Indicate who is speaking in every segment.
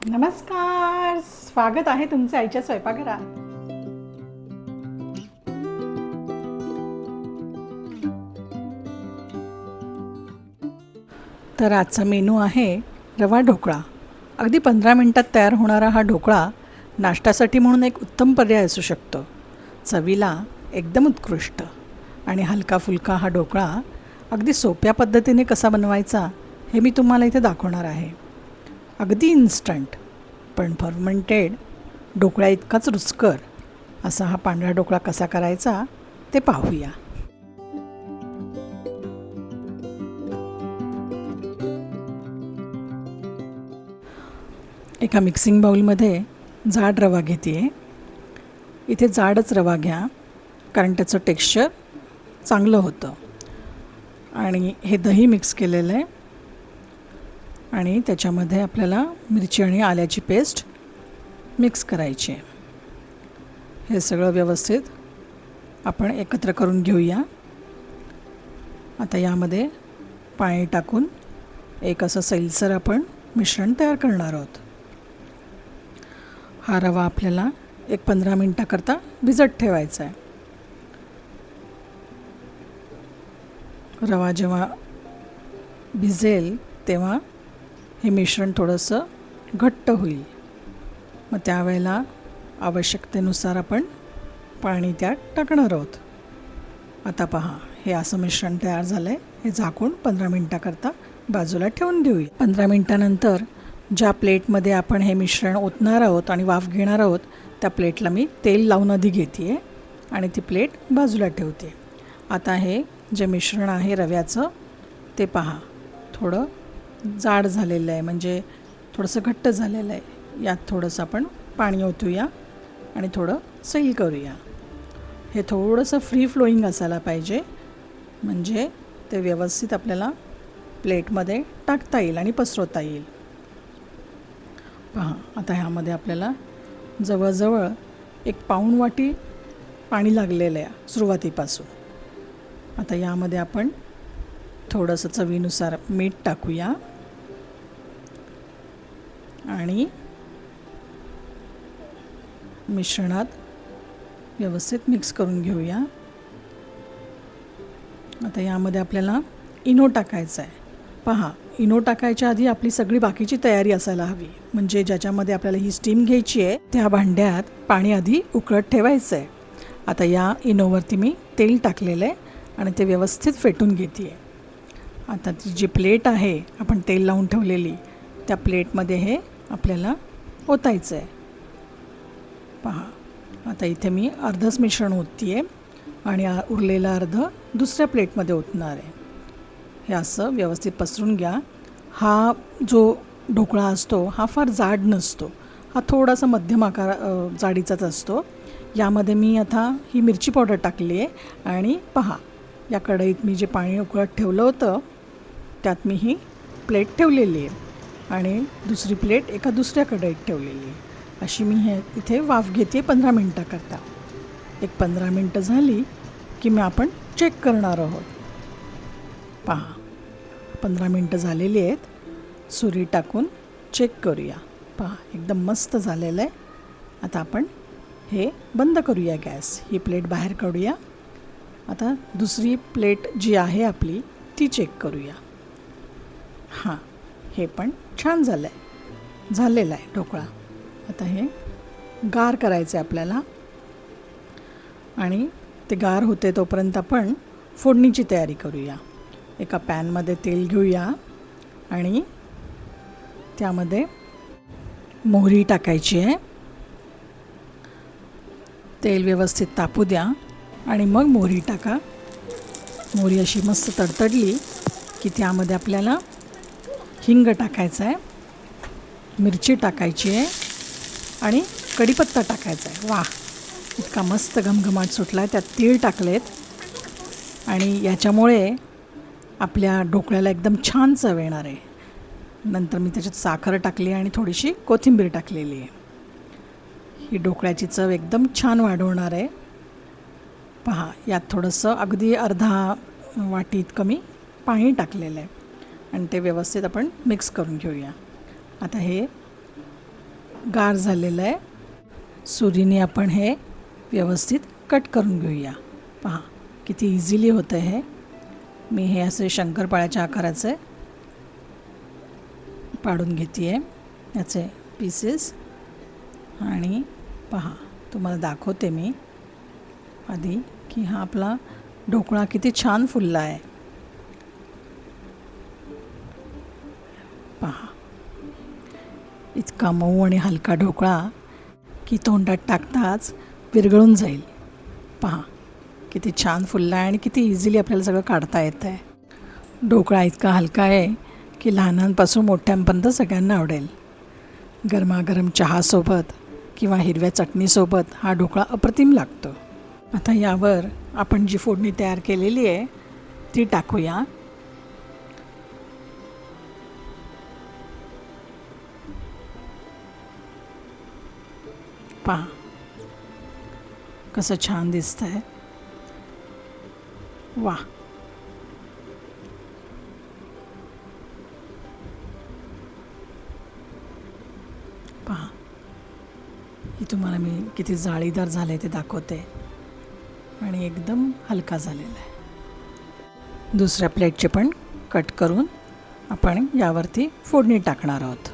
Speaker 1: नमस्कार, स्वागत आहे तुमचे आईच्या स्वयंपाकघरात. तर आजचा मेनू आहे रवा ढोकळा. अगदी 15 मिनिटात तयार होणारा हा ढोकळा नाश्त्यासाठी म्हणून एक उत्तम पर्याय असू शकतो. चवीला एकदम उत्कृष्ट आणि हलका फुलका हा ढोकळा अगदी सोप्या पद्धतीने कसा बनवायचा हे मी तुम्हाला इथे दाखवणार आहे. अगदी इन्स्टंट पण फर्मेंटेड ढोकळा इतकाच रुचकर असा हा पांढरा ढोकळा कसा करायचा ते पाहूया. एका मिक्सिंग बाउलमध्ये जाड रवा घेते आहे. इथे जाडच रवा घ्या कारण त्याचं टेक्स्चर चांगलं होतं. आणि हे दही मिक्स केलेलं आहे आणि त्याच्यामध्ये आपल्याला मिरची आणि आल्याची पेस्ट मिक्स करायची आहे. हे सगळं व्यवस्थित आपण एकत्र करून घेऊया. आता यामध्ये पाणी टाकून एक असं सैलसर आपण मिश्रण तयार करणार आहोत. हा रवा आपल्याला एक 15 मिनिटाकरता भिजत ठेवायचा आहे. रवा जेव्हा भिजेल तेव्हा हे मिश्रण थोडंसं घट्ट होईल. मग त्यावेळेला आवश्यकतेनुसार आपण पाणी त्यात टाकणार आहोत. आता पहा, हे असं मिश्रण तयार झालं आहे. हे झाकून 15 मिनिटाकरता बाजूला ठेवून देऊया. 15 मिनिटानंतर ज्या प्लेटमध्ये आपण हे मिश्रण ओतणार आहोत आणि वाफ घेणार आहोत त्या प्लेटला मी तेल लावून आधी घेते आहे आणि ती प्लेट बाजूला ठेवते. आता हे जे मिश्रण आहे रव्याचं ते पहा थोडं जाड झालेलं आहे, म्हणजे थोडंसं घट्ट झालेलं आहे. यात थोडंसं आपण पाणी ओतूया आणि थोडं सैल करूया. हे थोडंसं फ्री फ्लोईंग असायला पाहिजे, म्हणजे ते व्यवस्थित आपल्याला प्लेटमध्ये टाकता येईल आणि पसरवता येईल. पहा, आता ह्यामध्ये आपल्याला जवळजवळ एक पाऊण वाटी पाणी लागलेलं आहे सुरुवातीपासून. आता यामध्ये आपण थोडंसं चवीनुसार मीठ टाकूया आणि मिश्रणात व्यवस्थित मिक्स करून घेऊया. आता यामध्ये आपल्याला इनो टाकायचा आहे. पहा, इनो टाकायच्या आधी आपली सगळी बाकीची तयारी असायला हवी, म्हणजे ज्याच्यामध्ये आपल्याला ही स्टीम घ्यायची आहे त्या भांड्यात पाणी आधी उकळत ठेवायचं आहे. आता या इनोवरती मी तेल टाकलेलं आहे आणि ते व्यवस्थित फेटून घेते आहे. आता ती जी प्लेट आहे आपण तेल लावून ठेवलेली त्या प्लेटमध्ये हे आपल्याला ओतायचं आहे. पहा, आता इथे मी अर्धच मिश्रण ओतते आहे आणि उरलेलं अर्ध दुसऱ्या प्लेटमध्ये ओतणार आहे. हे असं व्यवस्थित पसरून घ्या. हा जो ढोकळा असतो हा फार जाड नसतो, हा थोडासा मध्यम जाडीचाच असतो. यामध्ये मी आता ही मिरची पावडर टाकली आहे आणि पहा, या कढईत मी जे पाणी उकळत ठेवलं होतं त्यात मी ही प्लेट ठेवलेली आहे आणि दुसरी प्लेट एका दुसऱ्या कढईत ठेवलेली आहे. अशी मी हे इथे वाफ घेते 15 मिनिटाकरता. एक 15 मिनटं झाली की मी आपण चेक करणार आहोत. पहा, 15 मिनटं झालेली आहेत. सुरी टाकून चेक करूया. पहा, एकदम मस्त झालेलं आहे. आता आपण हे बंद करूया गॅस. ही प्लेट बाहेर काढूया. आता दुसरी प्लेट जी आहे आपली ती चेक करूया. हां, हे पण छान झालेलं आहे ढोकळा. आता हे गार करायचं आहे आपल्याला आणि ते गार होते तोपर्यंत आपण फोडणीची तयारी करूया. एका पॅनमध्ये तेल घेऊया आणि त्यामध्ये मोहरी टाकायची आहे. तेल व्यवस्थित तापू द्या आणि मग मोहरी टाका. मोहरी अशी मस्त तडतडली की त्यामध्ये आपल्याला हिंग टाकायचा आहे, मिरची टाकायची आहे आणि कढीपत्ता टाकायचा आहे. वाह, इतका मस्त घमघमाट सुटला आहे. त्यात तीळ टाकलेत आणि याच्यामुळे आपल्या ढोकळ्याला एकदम छान चव येणार आहे. नंतर मी त्याच्यात साखर टाकली आणि थोडीशी कोथिंबीर टाकलेली आहे. ही ढोकळ्याची चव एकदम छान वाढवणार आहे. पहा, यात थोडंसं अगदी अर्धा वाटीत कमी पाणी टाकलेलं आहे आणि ते व्यवस्थित आपण मिक्स करून घेऊया. आता हे गार झालेलं आहे. सुरीने आपण हे व्यवस्थित कट करून घेऊया. पहा किती इझिली होतं हे. मी हे असे शंकरपाळ्याच्या आकाराचे पाडून घेते आहे याचे पीसेस. आणि पहा तुम्हाला दाखवते मी आधी की हा आपला ढोकळा किती छान फुलला आहे. पहा इतका मऊ आणि हलका ढोकळा की तोंडात टाकताच विरघळून जाईल. पहा किती छान फुलला आहे आणि किती इझिली आपल्याला सगळं काढता येतं आहे. ढोकळा इतका हलका आहे की लहानांपासून मोठ्यांपर्यंत सगळ्यांना आवडेल. गरमागरम चहासोबत किंवा हिरव्या चटणीसोबत हा ढोकळा अप्रतिम लागतो. आता यावर आपण जी फोडणी तयार केलेली आहे ती टाकूया. पहा कसं छान दिसतंय. वा, पहा ही तुम्हाला मी किती जाळीदार झाले ते दाखवते आणि एकदम हलका झालेला आहे. दुसऱ्या प्लेटचे पण कट करून आपण यावरती फोडणी टाकणार आहोत.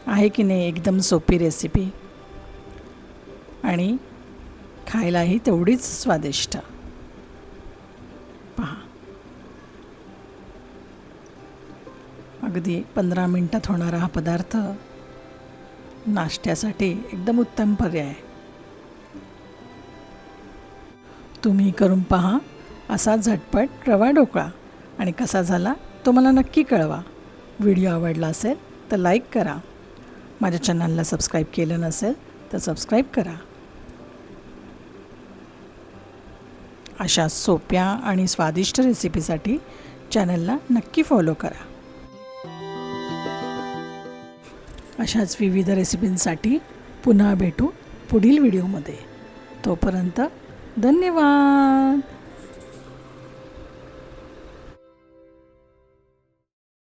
Speaker 1: आहे की नाही एकदम सोपी रेसिपी आणि खायलाही तेवढीच स्वादिष्ट. पहा अगदी 15 मिनटात होणारा हा पदार्थ नाश्त्यासाठी एकदम उत्तम पर्याय आहे. तुम्ही करून पहा असा झटपट रवा ढोकळा आणि कसा झाला तो मला नक्की कळवा. व्हिडिओ आवडला असेल तर लाईक करा. माझ्या चॅनलला सबस्क्राईब केलं नसेल तर सबस्क्राईब करा. अशा सोप्या आणि स्वादिष्ट रेसिपीसाठी चॅनलला नक्की फॉलो करा. अशाच विविध रेसिपींसाठी पुन्हा भेटू पुढील व्हिडिओमध्ये. तोपर्यंत धन्यवाद.